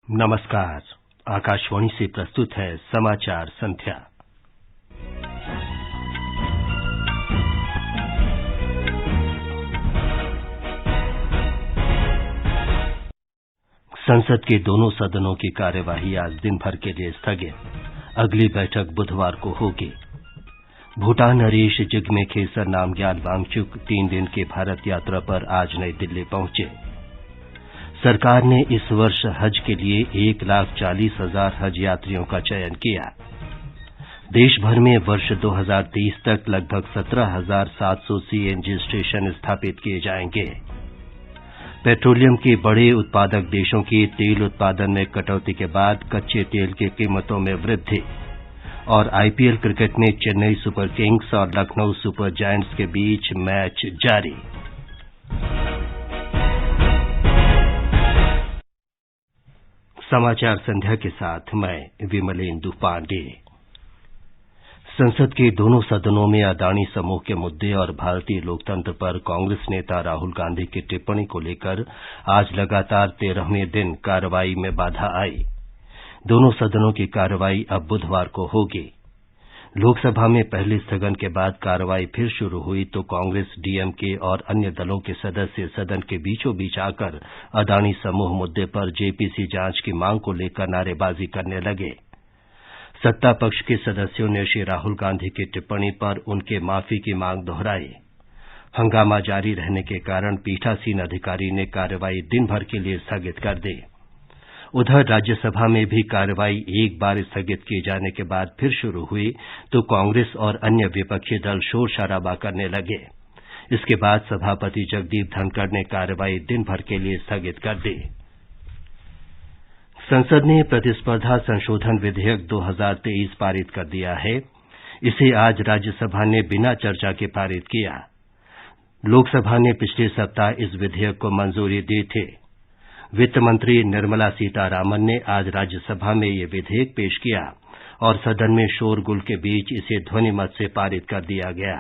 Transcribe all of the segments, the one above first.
नमस्कार। आकाशवाणी से प्रस्तुत है समाचार संध्या। संसद के दोनों सदनों की कार्यवाही आज दिन भर के लिए स्थगित। अगली बैठक बुधवार को होगी। भूटान नरेश जिग्मे खेसर नामग्याल वांगचुक 3 दिन की भारत यात्रा पर आज नई दिल्ली पहुंचे। सरकार ने इस वर्ष हज के लिए 1,40,000 हज यात्रियों का चयन किया। देश भर में वर्ष 2030 तक लगभग 17,700 सीएनजी स्टेशन स्थापित किए जाएंगे। पेट्रोलियम के बड़े उत्पादक देशों की तेल उत्पादन में कटौती के बाद कच्चे तेल की कीमतों में वृद्धि। और आईपीएल क्रिकेट में चेन्नई सुपर किंग्स और लखनऊ सुपर जायंट्स के बीच मैच जारी। समाचार संध्या के साथ मैं विमलेंदु पांडे। संसद के दोनों सदनों में अदानी समूह के मुद्दे और भारतीय लोकतंत्र पर कांग्रेस नेता राहुल गांधी की टिप्पणी को लेकर आज लगातार 13वें दिन कार्रवाई में बाधा आई। दोनों सदनों की कार्रवाई अब बुधवार को होगी। लोकसभा में पहले स्थगन के बाद कार्रवाई फिर शुरू हुई तो कांग्रेस, डीएमके और अन्य दलों के सदस्य सदन के बीचों बीच आकर अदानी समूह मुद्दे पर जेपीसी जांच की मांग को लेकर नारेबाजी करने लगे। सत्ता पक्ष के सदस्यों ने श्री राहुल गांधी की टिप्पणी पर उनके माफी की मांग दोहराई। हंगामा जारी रहने के कारण पीठासीन अधिकारी ने कार्रवाई दिन भर के लिए स्थगित कर दी। उधर राज्यसभा में भी कार्रवाई एक बार स्थगित किए जाने के बाद फिर शुरू हुई तो कांग्रेस और अन्य विपक्षी दल शोर शराबा करने लगे। इसके बाद सभापति जगदीप धनखड़ ने कार्रवाई दिन भर के लिए स्थगित कर दी। संसद ने प्रतिस्पर्धा संशोधन विधेयक 2023 पारित कर दिया है। इसे आज राज्यसभा ने बिना चर्चा के पारित किया। लोकसभा ने पिछले सप्ताह इस विधेयक को मंजूरी दी थी। वित्त मंत्री निर्मला सीतारामन ने आज राज्यसभा में ये विधेयक पेश किया और सदन में शोरगुल के बीच इसे ध्वनिमत से पारित कर दिया गया।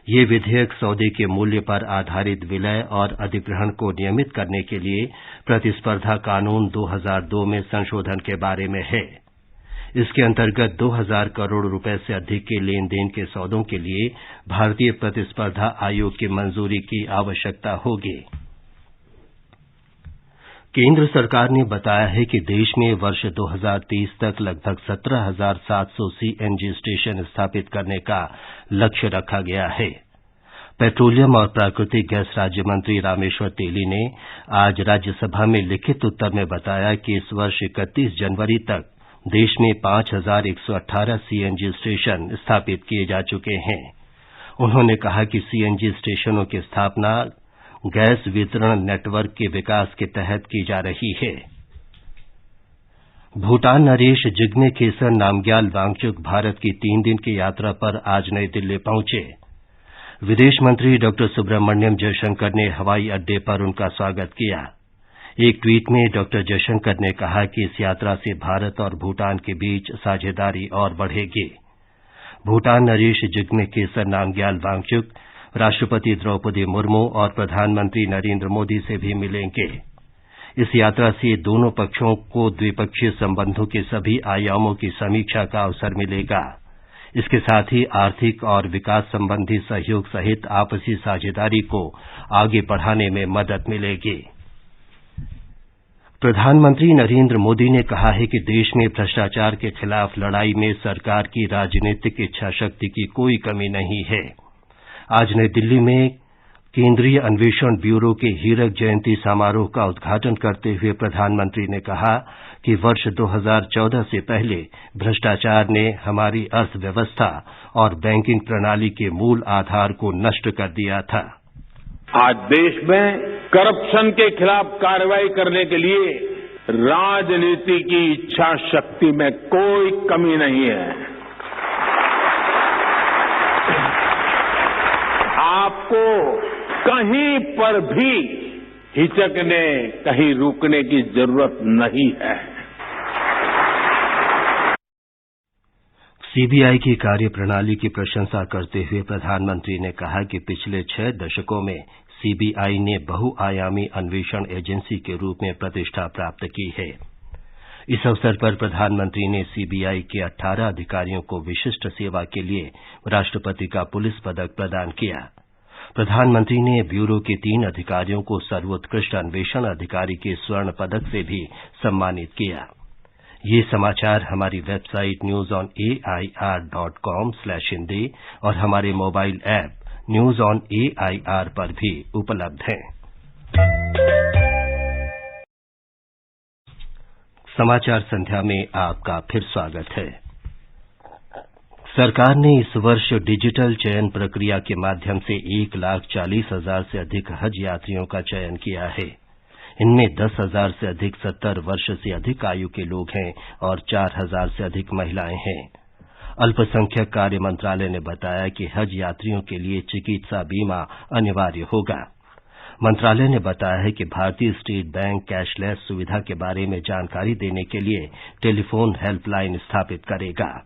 ये विधेयक सौदे के मूल्य पर आधारित विलय और अधिग्रहण को नियमित करने के लिए प्रतिस्पर्धा कानून 2002 में संशोधन के बारे में है। इसके अंतर्गत 2,000 करोड़ रुपए से अधिक के लेन देन के सौदों के लिए भारतीय प्रतिस्पर्धा आयोग की मंजूरी की आवश्यकता होगी। केंद्र सरकार ने बताया है कि देश में वर्ष 2030 तक लगभग 17,700 सीएनजी स्टेशन स्थापित करने का लक्ष्य रखा गया है। पेट्रोलियम और प्राकृतिक गैस राज्य मंत्री रामेश्वर तेली ने आज राज्यसभा में लिखित उत्तर में बताया कि इस वर्ष 31 जनवरी तक देश में 5,118 सीएनजी स्टेशन स्थापित किए जा चुके हैं। उन्होंने कहा कि सीएनजी स्टेशनों की स्थापना गैस वितरण नेटवर्क के विकास के तहत की जा रही है। भूटान नरेश जिग्मे खेसर नामग्याल वांगचुक भारत की 3 दिन की यात्रा पर आज नई दिल्ली पहुंचे। विदेश मंत्री डॉ सुब्रमण्यम जयशंकर ने हवाई अड्डे पर उनका स्वागत किया। एक ट्वीट में डॉ जयशंकर ने कहा कि इस यात्रा से भारत और भूटान के बीच साझेदारी और बढ़ेगी। भूटान नरेश जिग्मे खेसर नामग्याल वांगचुक राष्ट्रपति द्रौपदी मुर्मू और प्रधानमंत्री नरेंद्र मोदी से भी मिलेंगे। इस यात्रा से दोनों पक्षों को द्विपक्षीय संबंधों के सभी आयामों की समीक्षा का अवसर मिलेगा। इसके साथ ही आर्थिक और विकास संबंधी सहयोग सहित आपसी साझेदारी को आगे बढ़ाने में मदद मिलेगी। प्रधानमंत्री नरेंद्र मोदी ने कहा है कि देश में भ्रष्टाचार के खिलाफ लड़ाई में सरकार की राजनीतिक इच्छाशक्ति की कोई कमी नहीं है। आज नई दिल्ली में केंद्रीय अन्वेषण ब्यूरो के हीरक जयंती समारोह का उद्घाटन करते हुए प्रधानमंत्री ने कहा कि वर्ष 2014 से पहले भ्रष्टाचार ने हमारी अर्थव्यवस्था और बैंकिंग प्रणाली के मूल आधार को नष्ट कर दिया था। आज देश में करप्शन के खिलाफ कार्रवाई करने के लिए राजनीति की इच्छा शक्ति में कोई कमी नहीं है। आपको कहीं पर भी हिचकने, कहीं रुकने की जरूरत नहीं है। सीबीआई की कार्यप्रणाली की प्रशंसा करते हुए प्रधानमंत्री ने कहा कि पिछले 6 दशकों में सीबीआई ने बहुआयामी अन्वेषण एजेंसी के रूप में प्रतिष्ठा प्राप्त की है। इस अवसर पर प्रधानमंत्री ने सीबीआई के 18 अधिकारियों को विशिष्ट सेवा के लिए राष्ट्रपति का पुलिस पदक प्रदान किया। प्रधानमंत्री ने ब्यूरो के 3 अधिकारियों को सर्वोत्कृष्ट अन्वेषण अधिकारी के स्वर्ण पदक से भी सम्मानित किया। ये समाचार हमारी वेबसाइट newsonair.com/हिंदी और हमारे mobile app news on AIR पर भी उपलब्ध हैं। समाचार संध्या में आपका फिर स्वागत है। सरकार ने इस वर्ष डिजिटल चयन प्रक्रिया के माध्यम से 1,40,000 से अधिक हज यात्रियों का चयन किया है। इनमें 10,000 से अधिक 70 वर्ष से अधिक आयु के लोग हैं और 4,000 से अधिक महिलाएं हैं। अल्पसंख्यक कार्य मंत्रालय ने बताया कि हज यात्रियों के लिए चिकित्सा बीमा अनिवार्य होगा। मंत्रालय ने बताया है कि भारतीय स्टेट बैंक कैशलेस सुविधा के बारे में जानकारी देने के लिए टेलीफोन हेल्पलाइन स्थापित करेगा।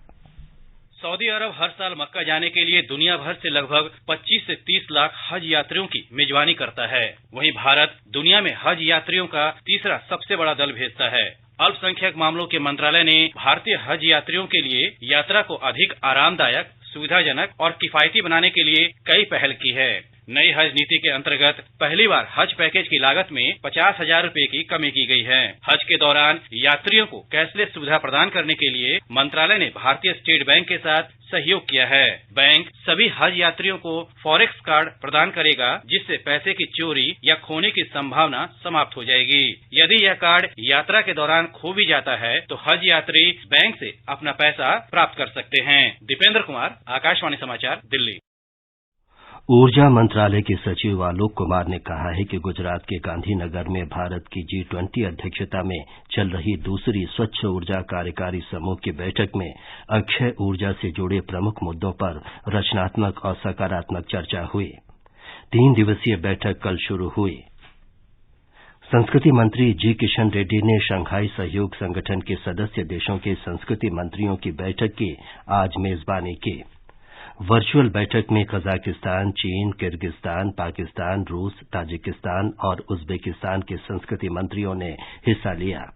सऊदी अरब हर साल मक्का जाने के लिए दुनिया भर से लगभग 25 से 30 लाख हज यात्रियों की मेजबानी करता है। वहीं भारत दुनिया में हज यात्रियों का तीसरा सबसे बड़ा दल भेजता है। अल्पसंख्यक मामलों के मंत्रालय ने भारतीय हज यात्रियों के लिए यात्रा को अधिक आरामदायक, सुविधाजनक और किफायती बनाने के लिए कई पहल की है। नई हज नीति के अंतर्गत पहली बार हज पैकेज की लागत में 50,000 रुपए की कमी की गई है। हज के दौरान यात्रियों को कैशलेस सुविधा प्रदान करने के लिए मंत्रालय ने भारतीय स्टेट बैंक के साथ सहयोग किया है। बैंक सभी हज यात्रियों को फॉरेक्स कार्ड प्रदान करेगा, जिससे पैसे की चोरी या खोने की संभावना समाप्त हो जाएगी। यदि यह कार्ड यात्रा के दौरान खो भी जाता है तो हज यात्री बैंक से अपना पैसा प्राप्त कर सकते हैं। दीपेंद्र कुमार, आकाशवाणी समाचार, दिल्ली। ऊर्जा मंत्रालय के सचिव आलोक कुमार ने कहा है कि गुजरात के गांधीनगर में भारत की G20 अध्यक्षता में चल रही दूसरी स्वच्छ ऊर्जा कार्यकारी समूह की बैठक में अक्षय ऊर्जा से जुड़े प्रमुख मुद्दों पर रचनात्मक और सकारात्मक चर्चा हुई। 3 दिवसीय बैठक कल शुरू हुई। संस्कृति मंत्री जी किशन रेड्डी ने शंघाई सहयोग संगठन के सदस्य देशों के संस्कृति मंत्रियों की बैठक की आज मेजबानी की। वर्चुअल बैठक में कजाकिस्तान, चीन, किर्गिस्तान, पाकिस्तान, रूस, ताजिकिस्तान और उज्बेकिस्तान के संस्कृति मंत्रियों ने हिस्सा लिया।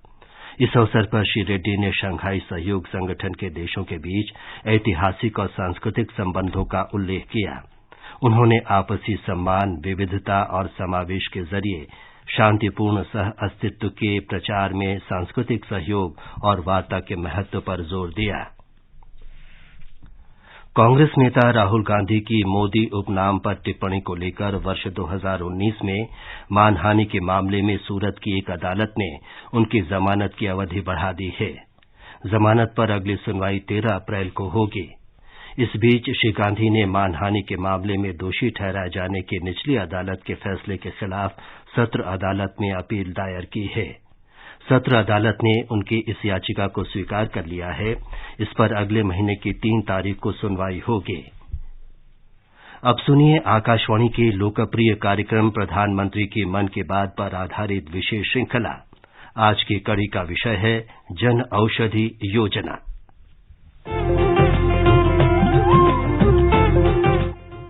इस अवसर पर श्री रेड्डी ने शंघाई सहयोग संगठन के देशों के बीच ऐतिहासिक और सांस्कृतिक संबंधों का उल्लेख किया। उन्होंने आपसी सम्मान, विविधता और समावेश के जरिए शांतिपूर्ण सह अस्तित्व के प्रचार में सांस्कृतिक सहयोग और वार्ता के महत्व पर जोर दिया। कांग्रेस नेता राहुल गांधी की मोदी उपनाम पर टिप्पणी को लेकर वर्ष 2019 में मानहानि के मामले में सूरत की एक अदालत ने उनकी जमानत की अवधि बढ़ा दी है। जमानत पर अगली सुनवाई 13 अप्रैल को होगी। इस बीच श्री गांधी ने मानहानि के मामले में दोषी ठहराए जाने के निचली अदालत के फैसले के खिलाफ सत्र अदालत में अपील दायर की है। सत्र अदालत ने उनकी इस याचिका को स्वीकार कर लिया है। इस पर अगले महीने की 3 तारीख को सुनवाई होगी। अब सुनिए आकाशवाणी के लोकप्रिय कार्यक्रम प्रधानमंत्री की मन की बात पर आधारित विशेष श्रृंखला। आज की कड़ी का विषय है जन औषधि योजना।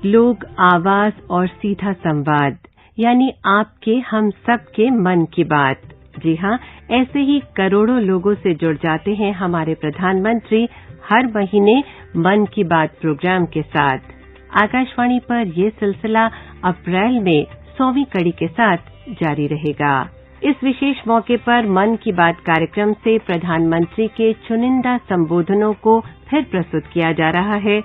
लोक आवाज और सीधा संवाद, यानी आपके हम सबके मन की बात। जी हाँ, ऐसे ही करोड़ों लोगों से जुड़ जाते हैं हमारे प्रधानमंत्री हर महीने मन की बात प्रोग्राम के साथ। आकाशवाणी पर ये सिलसिला अप्रैल में 100वीं कड़ी के साथ जारी रहेगा। इस विशेष मौके पर मन की बात कार्यक्रम से प्रधानमंत्री के चुनिंदा संबोधनों को फिर प्रस्तुत किया जा रहा है।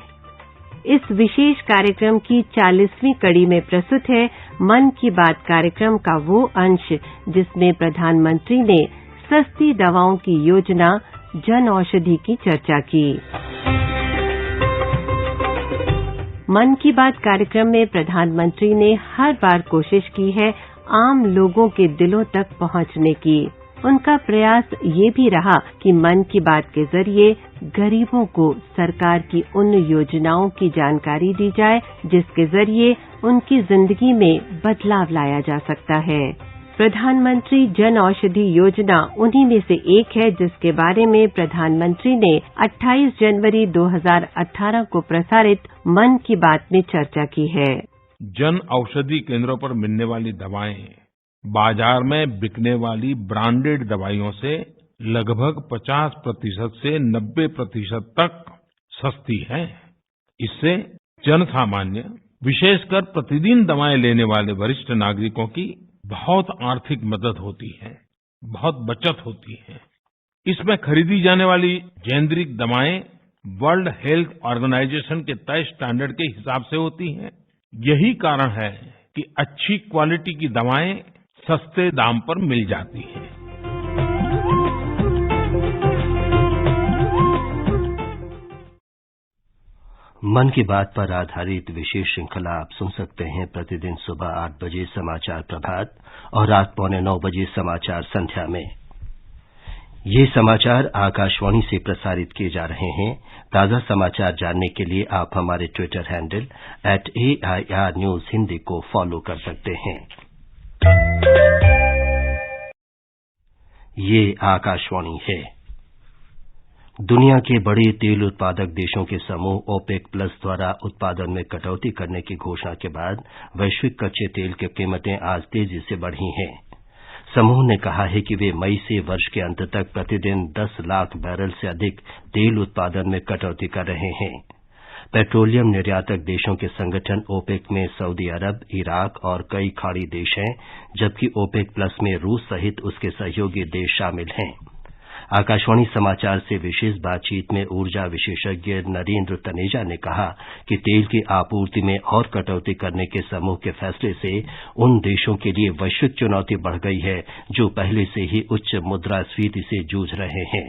इस विशेष कार्यक्रम की 40वीं कड़ी में प्रस्तुत है मन की बात कार्यक्रम का वो अंश जिसमें प्रधानमंत्री ने सस्ती दवाओं की योजना जन औषधि की चर्चा की। मन की बात कार्यक्रम में प्रधानमंत्री ने हर बार कोशिश की है आम लोगों के दिलों तक पहुंचने की। उनका प्रयास ये भी रहा कि मन की बात के जरिए गरीबों को सरकार की उन योजनाओं की जानकारी दी जाए जिसके जरिए उनकी जिंदगी में बदलाव लाया जा सकता है। प्रधानमंत्री जन औषधि योजना उन्हीं में से एक है जिसके बारे में प्रधानमंत्री ने 28 जनवरी 2018 को प्रसारित मन की बात में चर्चा की है। जन औषधि केंद्रों पर मिलने वाली दवाएं बाजार में बिकने वाली ब्रांडेड दवाइयों से लगभग 50% से 90% तक सस्ती है। इससे जन सामान्य, विशेषकर प्रतिदिन दवाएं लेने वाले वरिष्ठ नागरिकों की बहुत आर्थिक मदद होती है, बहुत बचत होती है। इसमें खरीदी जाने वाली जेनेरिक दवाएं वर्ल्ड हेल्थ ऑर्गेनाइजेशन के तय स्टैंडर्ड के हिसाब से होती हैं। यही कारण है कि अच्छी क्वालिटी की दवाएं सस्ते दाम पर मिल जाती हैं। मन की बात पर आधारित विशेष श्रृंखला आप सुन सकते हैं प्रतिदिन सुबह 8 बजे समाचार प्रभात और रात 8:45 बजे समाचार संध्या में। ये समाचार आकाशवाणी से प्रसारित किए जा रहे हैं। ताजा समाचार जानने के लिए आप हमारे Twitter handle @AIR News Hindi को फॉलो कर सकते हैं। ये आकाशवाणी है। दुनिया के बड़े तेल उत्पादक देशों के समूह ओपेक प्लस द्वारा उत्पादन में कटौती करने की घोषणा के बाद वैश्विक कच्चे तेल की कीमतें आज तेजी से बढ़ी हैं। समूह ने कहा है कि वे मई से वर्ष के अंत तक प्रतिदिन 10 लाख बैरल से अधिक तेल उत्पादन में कटौती कर रहे हैं। पेट्रोलियम निर्यातक देशों के संगठन ओपेक में सऊदी अरब, इराक और कई खाड़ी देश हैं, जबकि ओपेक प्लस में रूस सहित उसके सहयोगी देश शामिल हैं। आकाशवाणी समाचार से विशेष बातचीत में ऊर्जा विशेषज्ञ नरेंद्र तनेजा ने कहा कि तेल की आपूर्ति में और कटौती करने के समूह के फैसले से उन देशों के लिए वैश्विक चुनौती बढ़ गई है जो पहले से ही उच्च मुद्रास्फीति से जूझ रहे हैं।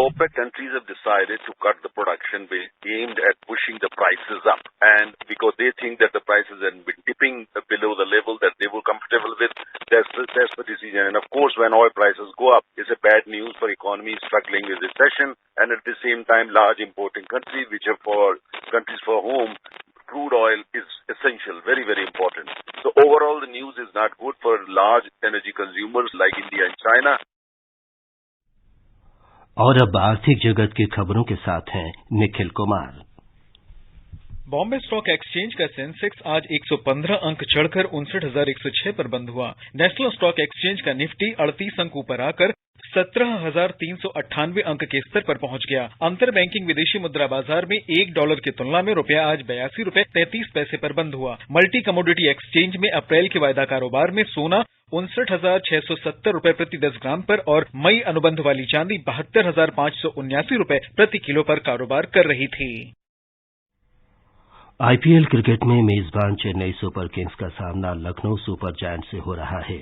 OPEC countries have decided to cut the production aimed at pushing the prices up, and because they think that the prices have been dipping below the level that they were comfortable with, that's the decision. And of course, when oil prices go up, it's a bad news for economies struggling with recession, and at the same time, large importing countries, which are for countries for whom crude oil is essential, very, very important. So overall, the news is not good for large energy consumers like India and China. और अब आर्थिक जगत की खबरों के साथ हैं Nikhil Kumar. Bombay stock exchange का सेंसेक्स आज 115 अंक चढ़कर 59,106 पर बंद हुआ। नेशनल स्टॉक एक्सचेंज का निफ्टी 38 अंक ऊपर आकर 17,398 अंक के स्तर पर पहुंच गया। अंतर बैंकिंग विदेशी मुद्रा बाजार में $1 की तुलना में रुपया आज 82 रुपए 33 पैसे पर बंद हुआ। मल्टी कमोडिटी एक्सचेंज में अप्रैल के वायदा कारोबार में सोना 59,670 रुपए प्रति 10 ग्राम पर और मई अनुबंध वाली चांदी 72,579 रुपए प्रति किलो पर कारोबार कर रही थी। आईपीएल क्रिकेट में मेजबान चेन्नई सुपर किंग्स का सामना लखनऊ सुपर जायंट्स से हो रहा है।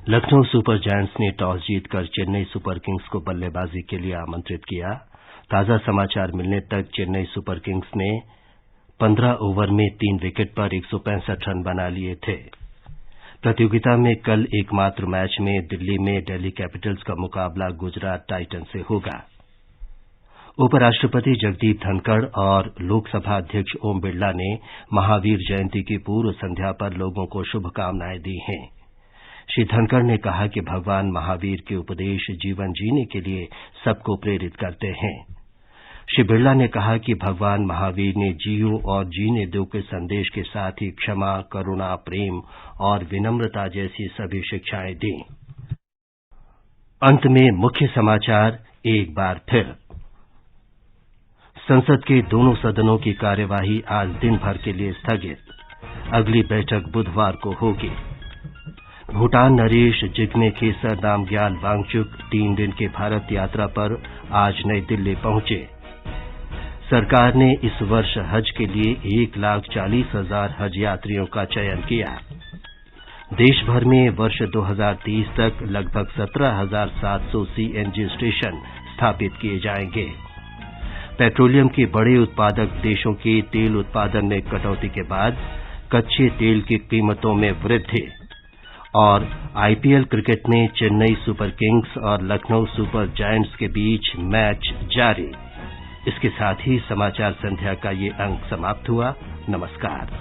लखनऊ सुपर जायंट्स ने टॉस जीतकर चेन्नई सुपर किंग्स को बल्लेबाजी के लिए आमंत्रित किया। ताजा समाचार मिलने तक चेन्नई सुपर किंग्स ने 15 ओवर में 3 विकेट पर 165 रन बना लिए थे। प्रतियोगिता में कल एकमात्र मैच में दिल्ली में दिल्ली कैपिटल्स का मुकाबला गुजरात टाइटन से होगा। उपराष्ट्रपति जगदीप धनखड़ और लोकसभा अध्यक्ष ओम बिरला ने महावीर जयंती की पूर्व संध्या पर लोगों को शुभकामनाएं दी हैं। श्री धनखड़ ने कहा कि भगवान महावीर के उपदेश जीवन जीने के लिए सबको प्रेरित करते हैं। श्री बिरला ने कहा कि भगवान महावीर ने जियो और जीने दो के संदेश के साथ ही क्षमा, करुणा, प्रेम और विनम्रता जैसी सभी शिक्षाएं दी। अंत में मुख्य समाचार एक बार फिर। संसद के दोनों सदनों की कार्यवाही आज दिन भर के लिए स्थगित। अगली बैठक बुधवार को होगी। भूटान नरेश जिग्मे खेसर नामग्याल वांगचुक 3 दिन की भारत यात्रा पर आज नई दिल्ली पहुंचे। सरकार ने इस वर्ष हज के लिए 1,40,000 हज यात्रियों का चयन किया। देश भर में वर्ष 2030 तक लगभग 17,700 सीएनजी स्टेशन स्थापित किए जाएंगे। पेट्रोलियम के बड़े उत्पादक देशों के तेल उत्पादन में कटौती के बाद कच्चे तेल की कीमतों में वृद्धि। और आईपीएल क्रिकेट में चेन्नई सुपर किंग्स और लखनऊ सुपर जायंट्स के बीच मैच जारी। इसके साथ ही समाचार संध्या का ये अंक समाप्त हुआ। नमस्कार।